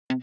Hello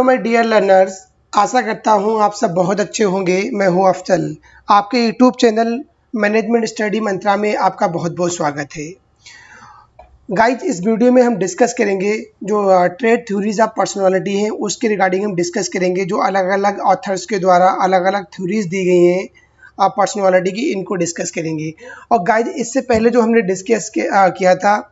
my dear learners, आशा करता हूँ आप सब बहुत अच्छे होंगे। मैं हूँ अफजल। आपके यूट्यूब चैनल मैनेजमेंट स्टडी मंत्रा में आपका बहुत बहुत स्वागत है। गाइज, इस वीडियो में हम डिस्कस करेंगे जो ट्रेड थ्योरीज ऑफ पर्सनालिटी हैं, उसके रिगार्डिंग हम डिस्कस करेंगे। जो अलग अलग ऑथर्स के द्वारा अलग अलग थ्योरीज दी गई हैं पर्सनालिटी की, इनको डिस्कस करेंगे। और गाइज, इससे पहले जो हमने डिस्कस किया था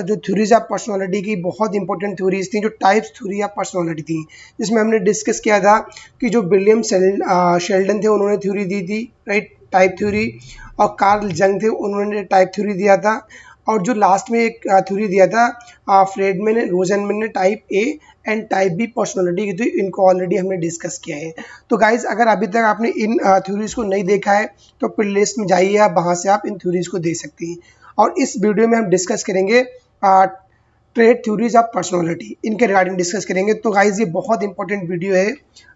जो थ्योरीज ऑफ पर्सनालिटी की बहुत इंपॉर्टेंट थ्योरीज थी, जो टाइप्स थ्योरी ऑफ पर्सनालिटी थी, जिसमें हमने डिस्कस किया था कि जो विलियम शेल्डन थे उन्होंने थ्योरी दी थी, राइट, टाइप थ्योरी। और कार्ल जंग थे, उन्होंने टाइप थ्योरी दिया था। और जो लास्ट में एक थ्योरी दिया था फ्रेडमैन रोजनमैन ने, type A and type B personality की थी। इनको ऑलरेडी हमने डिस्कस किया है। तो गाइज, अगर अभी तक आपने इन थ्योरीज को नहीं देखा है तो प्लेलिस्ट में जाइए, आप वहाँ से आप इन थ्योरीज को देख सकते हैं। और इस वीडियो में हम डिस्कस करेंगे ट्रेड थ्योरीज ऑफ पर्सनालिटी, इनके रिगार्डिंग डिस्कस करेंगे। तो गाइज, ये बहुत इंपॉर्टेंट वीडियो है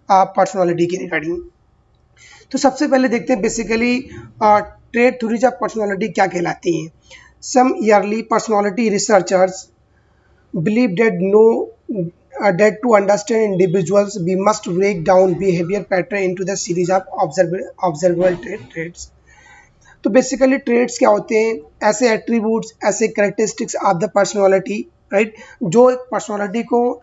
पर्सनालिटी के रिगार्डिंग। तो सबसे पहले देखते हैं basically trait theories of personality क्या कहलाती हैं। Some early personality researchers believe that to understand individuals we must break down behavior pattern into the series of observable traits। तो बेसिकली ट्रेड्स क्या होते हैं? ऐसे एट्रीब्यूट्स, ऐसे characteristics of the personality, right, जो एक पर्सनालिटी को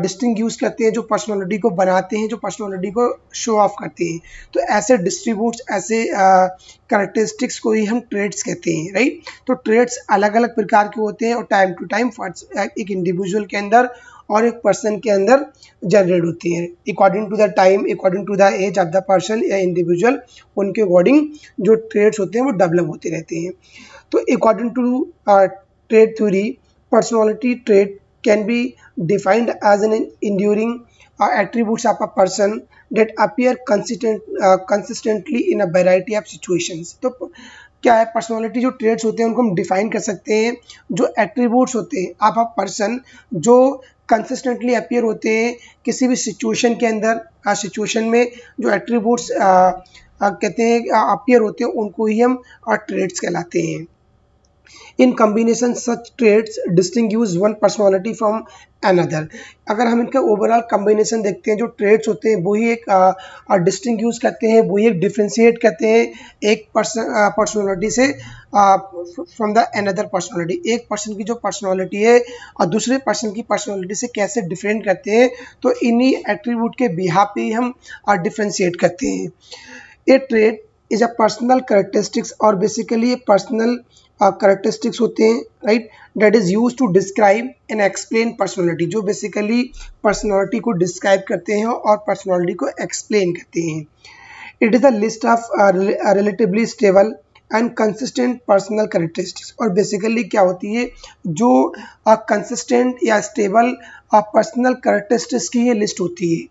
डिस्टिंग्विश करते हैं, जो पर्सनालिटी को बनाते हैं, जो पर्सनालिटी को शो ऑफ करते हैं। तो ऐसे डिस्ट्रीब्यूट्स, ऐसे कैरेक्टरिस्टिक्स को ही हम ट्रेड्स कहते हैं, राइट। तो ट्रेड्स अलग अलग प्रकार के होते हैं और टाइम टू टाइम एक इंडिविजुअल के अंदर और एक पर्सन के अंदर जनरेट होती हैं according to the time, according to the age of the person या इंडिविजुअल। उनके अकॉर्डिंग जो ट्रेड्स होते हैं वो डेवलप होते रहते हैं। तो according to trait theory, personality trait can be defined as an enduring attributes of a person that appear consistently in a variety of situations। तो क्या है, पर्सनालिटी जो ट्रेड्स होते हैं उनको हम डिफाइन कर सकते हैं, जो एट्रीब्यूट्स होते हैं ऑफ अ पर्सन, जो कंसिस्टेंटली अपीयर होते हैं किसी भी सिचुएशन के अंदर। सिचुएशन में जो एट्रीब्यूट्स कहते हैं अपीयर होते हैं, उनको ही हम ट्रेड्स कहलाते हैं। In combination such traits distinguish one personality from another. अगर हम इनका ओवरऑल कम्बिनेशन देखते हैं, जो ट्रेड्स होते हैं वही एक डिस्टिंग्विश करते हैं, वही एक डिफ्रेंशिएट करते हैं एक पर्सनालिटी से फ्रॉम द अनदर पर्सनालिटी। एक पर्सन की जो पर्सनालिटी है और दूसरे पर्सन की पर्सनालिटी से कैसे डिफरेंट करते हैं, तो इन्हीं एट्रीब्यूट के बिहाफ पे ही हम डिफ्रेंशिएट करते हैं। A trait is a personal characteristics, और बेसिकली ये पर्सनल कैरेक्टरिस्टिक्स होते हैं, right, that is use to describe and explain personality, जो बेसिकली पर्सनालिटी को डिस्क्राइब करते हैं और पर्सनालिटी को एक्सप्लेन करते हैं। It is a list of relatively stable and consistent personal characteristics. और बेसिकली क्या होती है, जो कंसिस्टेंट या स्टेबल पर्सनल कैरेक्टरिस्टिक्स की ये लिस्ट होती है।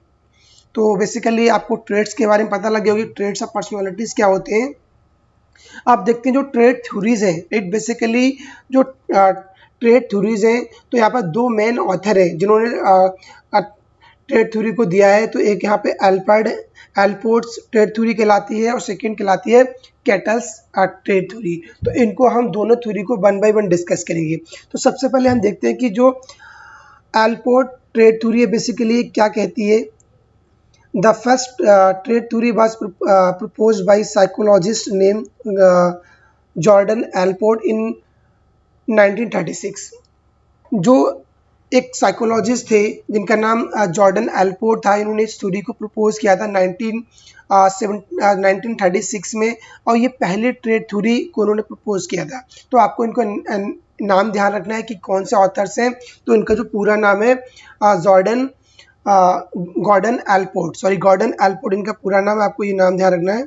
तो बेसिकली आपको ट्रेड्स के बारे में पता लग गया होगी, ट्रेड्स ऑफ पर्सनालिटीज़ क्या होते हैं। आप देखते हैं जो ट्रेड थ्योरीज हैं, इट बेसिकली जो ट्रेड थ्योरीज हैं, तो यहाँ पर दो मेन ऑथर हैं जिन्होंने ट्रेड थ्योरी को दिया है। तो एक यहाँ पे एल्पोर्ट्स ट्रेड थ्योरी कहलाती है और सेकंड कहलाती है कैटल्स ट्रेड थ्योरी। तो इनको हम दोनों थ्योरी को वन बाय वन डिस्कस करेंगे। तो सबसे पहले हम देखते हैं कि जो एल्पोर्ट ट्रेड थ्योरी है बेसिकली क्या कहती है। The first trade theory was proposed by psychologist named Jordan Allport in 1936। जो एक साइकोलॉजिस्ट थे जिनका नाम जॉर्डन एल्पोर्ट था, इन्होंने इस थ्योरी को प्रपोज किया था 1936 में, और ये पहले ट्रेड थ्योरी को उन्होंने प्रपोज किया था। तो आपको इनको नाम ध्यान रखना है कि कौन से ऑथर्स हैं। तो इनका जो पूरा नाम है गॉर्डन एल्पोर्ट, इनका पूरा नाम, आपको ये नाम ध्यान रखना है,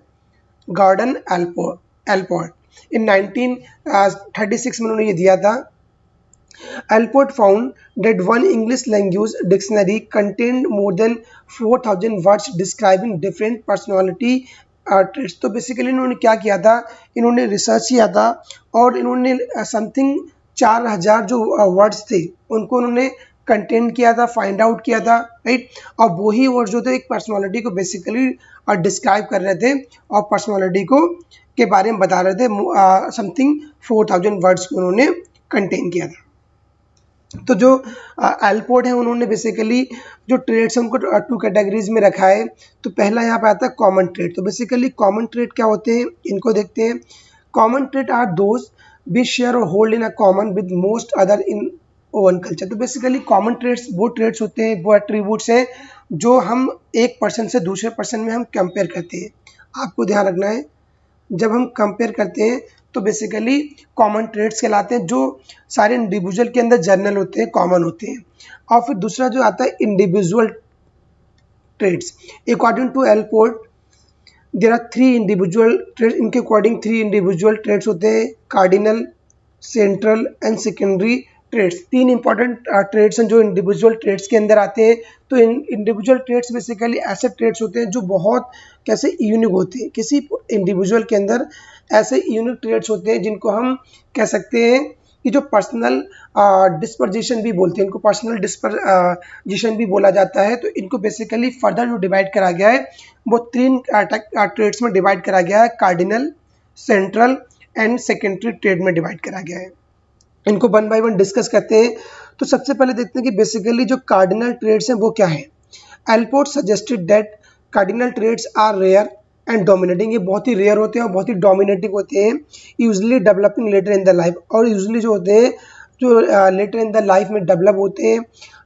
गॉर्डन एल्पोर्ट। इन 1936 में उन्होंने ये दिया था। Allport found that one English language dictionary contained more than 4000 words describing different personality traits. तो बेसिकली इन्होंने क्या किया था, इन्होंने रिसर्च किया था और इन्होंने समथिंग 4000 जो वर्ड्स थे उनको उन्होंने कंटेंट किया था, फाइंड आउट किया था, राइट। और वही वर्ड्स जो थे एक पर्सनालिटी को बेसिकली डिस्क्राइब कर रहे थे और पर्सनालिटी को के बारे में बता रहे थे। समथिंग 4000 वर्ड्स को उन्होंने कंटेन किया था। तो जो एलपोर्ट है उन्होंने बेसिकली जो ट्रेड्स हैं उनको 2 कैटेगरीज में रखा है। तो पहला यहाँ पे आता है कॉमन ट्रेड। तो बेसिकली कॉमन ट्रेड क्या होते हैं, इनको देखते हैं। Common trait are those be share or hold in a common with most other in one culture. तो बेसिकली कॉमन ट्रेड्स वो ट्रेड्स होते हैं, वो एट्रीब्यूट्स हैं जो हम एक पर्सन से दूसरे पर्सन में हम कंपेयर करते हैं। आपको ध्यान रखना है, जब हम कंपेयर करते हैं तो बेसिकली कॉमन ट्रेड्स कहलाते हैं, जो सारे इंडिविजुअल के अंदर जनरल होते हैं, कॉमन होते हैं। और फिर दूसरा जो आता है individual traits. According to Allport there are 3 individual traits. इनके अकॉर्डिंग 3 इंडिविजुअल ट्रेड्स होते हैं, cardinal, central and secondary traits. 3 important traits हैं जो इंडिविजुअल ट्रेड्स के अंदर आते हैं। तो इंडिविजुअल ट्रेड्स बेसिकली ऐसे ट्रेड्स होते हैं जो बहुत कैसे यूनिक होते हैं। किसी इंडिविजुअल के अंदर ऐसे यूनिक ट्रेड्स होते हैं जिनको हम कह सकते हैं कि जो पर्सनल डिस्पर्जेशन भी बोलते हैं, इनको पर्सनल डिस्पर्जेशन भी बोला जाता है। तो इनको बेसिकली फर्दर जो डिवाइड करा गया है वो 3 ट्रेड्स में डिवाइड करा गया है, cardinal, central and secondary trade में डिवाइड करा गया है। इनको 1 बाय 1 डिस्कस करते हैं। तो सबसे पहले देखते हैं कि बेसिकली जो कार्डिनल ट्रेड्स हैं वो क्या है। Allport suggested that cardinal traits are rare and dominating. ये बहुत ही रेयर होते हैं और बहुत ही डोमिनेटिंग होते हैं, usually developing later in the life. और यूजुअली जो होते हैं जो लेटर इन द लाइफ में डेवलप होते हैं,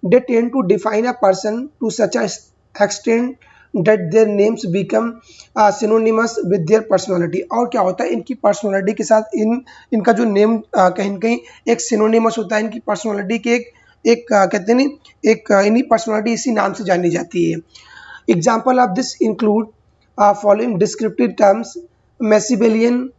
they tend to define a person to such a extent that their names become synonymous with their personality। और क्या होता है, इनकी पर्सनालिटी के साथ इनका जो नेम कहीं कहीं एक सिनोनिमस होता है। इनकी पर्सनालिटी के एक कहते हैं नहीं, एक इन्हीं पर्सनालिटी इसी नाम से जानी जाती है। Example of this include following descriptive terms, Machiavellian,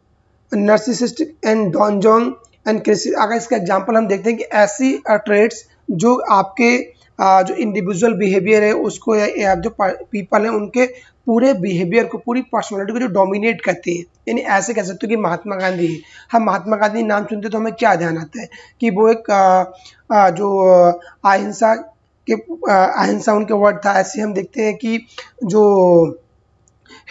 narcissistic and Don Juan and क्रिसी। अगर इसका एग्जाम्पल हम देखते हैं कि ऐसी ट्रेड्स जो आपके जो इंडिविजुअल बिहेवियर है उसको या जो पीपल है उनके पूरे बिहेवियर को, पूरी पर्सनालिटी को जो डोमिनेट करते हैं। यानी ऐसे कह सकते हो कि महात्मा गांधी है। हम महात्मा गांधी नाम सुनते तो हमें क्या ध्यान आता है कि वो एक जो अहिंसा उनके वर्ड था। ऐसे हम देखते हैं कि जो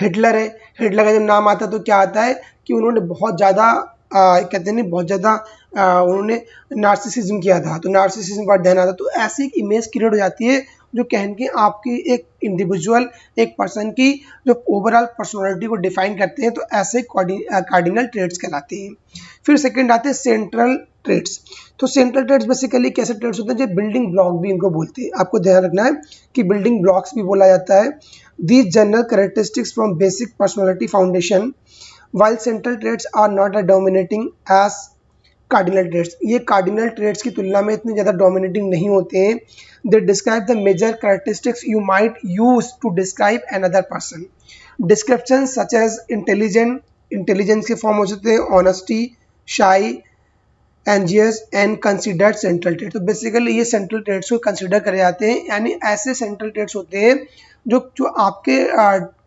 हिटलर है, हिटलर का जब नाम आता है तो क्या आता है कि उन्होंने बहुत ज़्यादा कहते नहीं, बहुत ज़्यादा उन्होंने नार्सिसिज्म किया था, तो नार्सिसिज्म वर्ड ध्यान आता। तो ऐसी एक इमेज क्रिएट हो जाती है जो कहें कि आपकी एक इंडिविजुअल, एक पर्सन की जो ओवरऑल पर्सनालिटी को डिफाइन करते हैं। तो ऐसे कार्डिनल ट्रेड्स कहलाते हैं। फिर सेकंड आते हैं सेंट्रल ट्रेड्स। तो सेंट्रल ट्रेड्स बेसिकली कैसे ट्रेड्स होते हैं, जो बिल्डिंग ब्लॉक भी इनको बोलते हैं। आपको ध्यान रखना है कि बिल्डिंग ब्लॉक्स भी बोला जाता है। These general characteristics from basic personality foundation while central traits are not as dominating as cardinal traits। ये cardinal traits की तुलना में इतने ज़्यादा dominating नहीं होते हैं। They describe the major characteristics you might use to describe another person। Descriptions such as intelligent, intelligence के फॉर्म हो सकते हैं honesty, shy, anxious and considered central traits। तो बेसिकली ये central traits को कंसिडर करे जाते हैं। यानी ऐसे central traits होते हैं जो आपके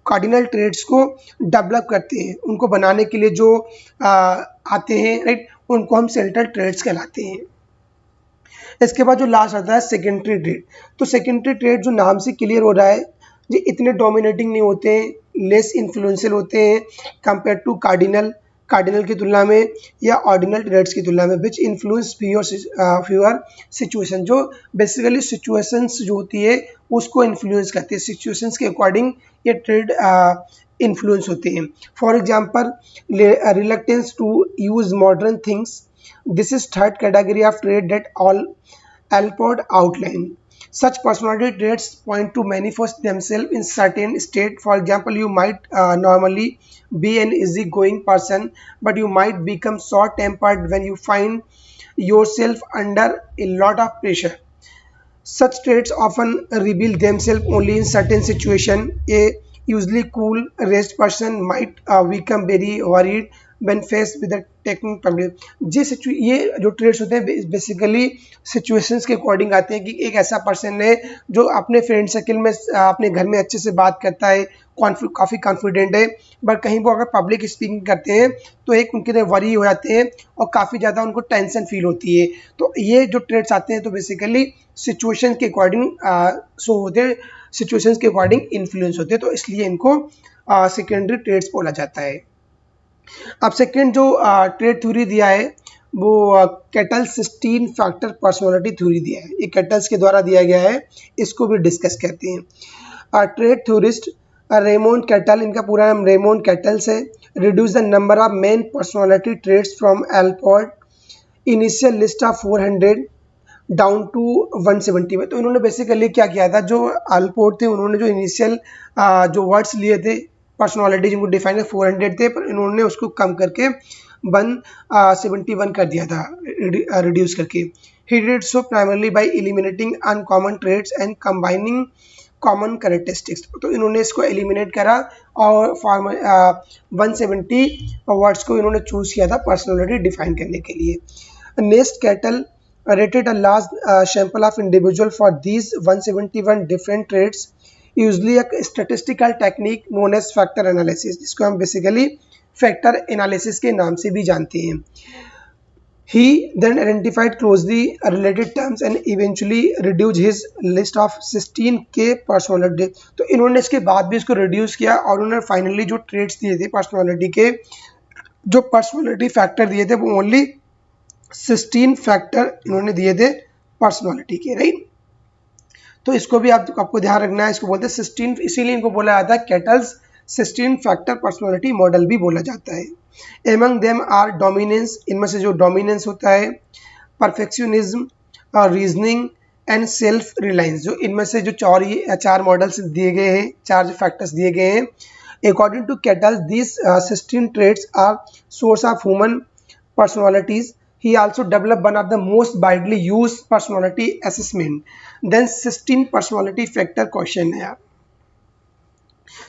कार्डिनल ट्रेड्स को डेवलप करते हैं, उनको बनाने के लिए जो आते हैं, राइट, उनको हम सेंट्रल ट्रेड्स कहलाते हैं। इसके बाद जो लास्ट आता है सेकेंडरी ट्रेड। तो सेकेंडरी ट्रेड जो नाम से क्लियर हो रहा है, ये इतने डोमिनेटिंग नहीं होते हैं, लेस इन्फ्लुएंशियल होते हैं कंपेयर टू कार्डिनल की तुलना में या ऑर्डिनल ट्रेड्स की तुलना में। Which influence fewer situation. जो बेसिकली सिचुएशंस जो होती है उसको इन्फ्लुएंस करती है, सिचुएशंस के अकॉर्डिंग ये ट्रेड इन्फ्लुएंस होते हैं। For example reluctance to use modern things. This is third category of trait that all Allport outline. Such personality traits point to manifest themselves in certain state. For example, you might normally be an easygoing person, but you might become short-tempered when you find yourself under a lot of pressure. Such traits often reveal themselves only in certain situations. A usually cool, rest person might become very worried when face with the technique public. ये जो traits होते हैं basically situations के according आते हैं कि एक ऐसा पर्सन है जो अपने फ्रेंड सर्किल में अपने घर में अच्छे से बात करता है, काफ़ी कॉन्फिडेंट है, बट कहीं वो अगर पब्लिक स्पीकिंग करते हैं तो एक उनके लिए वरी हो जाते हैं और काफ़ी ज़्यादा उनको टेंशन फील होती है। तो ये जो ट्रेड्स आते हैं तो बेसिकली सिचुएशन के अकॉर्डिंग शो होते हैं, सिचुएशंस के अकॉर्डिंग इन्फ्लुएंस होते हैं, तो इसलिए इनको सेकेंडरी ट्रेड्स बोला जाता है। अब सेकेंड जो ट्रेड थ्योरी दिया है वो केटल्स 16 फैक्टर पर्सनालिटी थ्योरी दिया है। ये केटल्स के द्वारा दिया गया है, इसको भी डिस्कस करते हैं। ट्रेड थ्योरिस्ट रेमोंड केटल, इनका पूरा नाम रेमोंड केटल्स है, reduce the number of main personality traits from Allport initial list of 400 down to 170 में। तो इन्होंने बेसिकली क्या किया था, जो अल्पोर्ट थे उन्होंने जो इनिशियल जो वर्ड्स लिए थे पर्सनालिटी जिनको डिफाइन 400 थे, पर इन्होंने उसको कम करके 171 कर दिया था, रिड्यूस करके। He did so primarily by eliminating uncommon traits and combining common characteristics. तो इन्होंने इसको एलिमिनेट करा और 170 वर्ड्स को इन्होंने चूज किया था पर्सनालिटी डिफाइन करने के लिए। Next cattle rated a large sample of individual for these 171 different traits, usually a statistical technique known as factor analysis, जिसको हम basically factor analysis के नाम से भी जानते हैं। He then identified closely related terms and eventually reduced his list of 16K personality। तो इन्होंने इसके बाद भी इसको reduce किया और उन्होंने फाइनली जो traits दिए थे पर्सनालिटी के, जो पर्सनालिटी फैक्टर दिए थे वो ओनली 16 फैक्टर इन्होंने दिए थे पर्सनालिटी के, राइट। तो इसको भी आपको ध्यान रखना है, इसको बोलते हैं 16, इसीलिए इनको बोला जाता है केटल्स 16 फैक्टर पर्सनालिटी मॉडल भी बोला जाता है। एमंग देम आर डोमिनेंस, इनमें से जो डोमिनेंस होता है, perfectionism, reasoning and self reliance, जो इनमें से जो चार मॉडल्स दिए गए हैं, चार फैक्टर्स दिए गए हैं, according to Cattell's this 16 traits are source of human personalities. He also developed one of the most widely used personality assessment, then 16 personality factor questionnaire।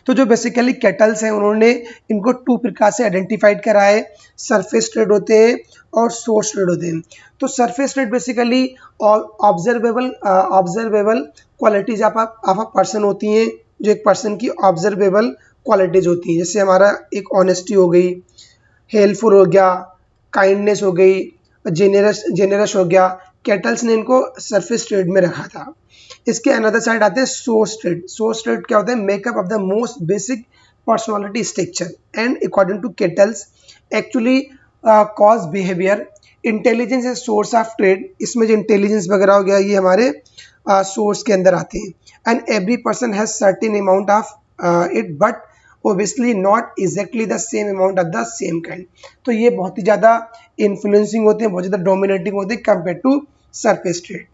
तो जो बेसिकली केटल्स हैं उन्होंने इनको 2 प्रकार से आइडेंटिफाइड करा है, सरफेस ट्रेड होते हैं और सोर्स ट्रेड होते हैं। तो surface trade basically observable qualities of a person होती हैं, जो एक पर्सन की ऑब्जर्वेबल क्वालिटीज होती हैं, जैसे हमारा एक ऑनेस्टी हो गई, हेल्पफुल हो गया, काइंडनेस हो गई, जेनरस हो गया। केटल्स ने इनको सरफेस ट्रेड में रखा था। इसके अनदर साइड आते हैं सोर्स ट्रेड। सोर्स ट्रेड क्या होता है, makeup of the most basic personality structure and according to Cattell's actually cause behaviour. Intelligence is source of trait, इसमें जो इंटेलिजेंस वगैरह हो गया ये हमारे सोर्स के अंदर आते हैं। And every person has certain amount of it but obviously not exactly the same amount of the same kind। तो ये बहुत ही ज़्यादा इन्फ्लुएंसिंग होते हैं, बहुत ज़्यादा डोमिनेटिंग होते हैं कंपेयर टू सरफेस ट्रेड।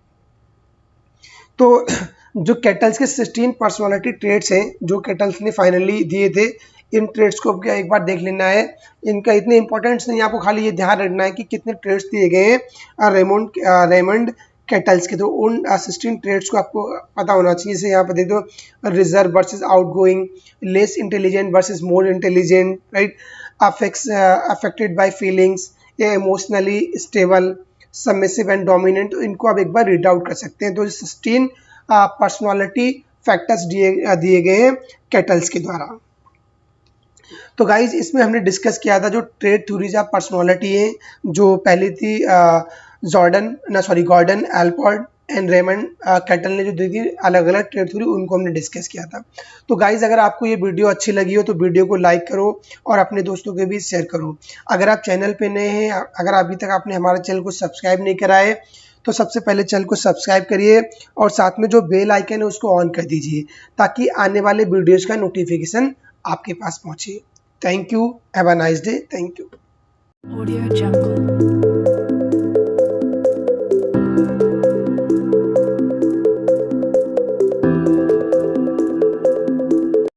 तो जो केटल्स के 16 पर्सनालिटी ट्रेड्स हैं जो केटल्स ने फाइनली दिए थे, इन ट्रेड्स को एक बार देख लेना है। इनका इतने इंपॉर्टेंट्स नहीं, आपको खाली ये ध्यान रखना है कि कितने ट्रेड्स दिए गए हैं रेमंड केटल्स के। तो उन 16 ट्रेड्स को आपको पता होना चाहिए। जैसे यहाँ पर देख दो, reserve versus outgoing, less intelligent versus more intelligent, right, affected by feelings, या emotionally stable, submissive and dominant. तो इनको आप एक बार रीड आउट कर सकते हैं। तो 16 पर्सनालिटी फैक्टर्स दिए गए हैं केटल्स के द्वारा। तो गाइज इसमें हमने डिस्कस किया था जो ट्रेड थ्योरीज ऑफ पर्सनालिटी है, जो पहली थी Gordon, Allport and Raymond Cattell ने जो दी थी अलग अलग ट्रेड थ्योरी, उनको हमने डिस्कस किया था। तो गाइज अगर आपको ये वीडियो अच्छी लगी हो तो वीडियो को लाइक करो और अपने दोस्तों के बीच शेयर करो। अगर आप चैनल पे नए हैं, अगर अभी तक आपने हमारे चैनल को सब्सक्राइब नहीं करा है तो सबसे पहले चैनल को सब्सक्राइब करिए और साथ में जो बेल आइकन है उसको ऑन कर दीजिए ताकि आने वाले वीडियोज़ का नोटिफिकेशन आपके पास पहुँचे। Thank you, have a nice day, thank you. Audio Jungle।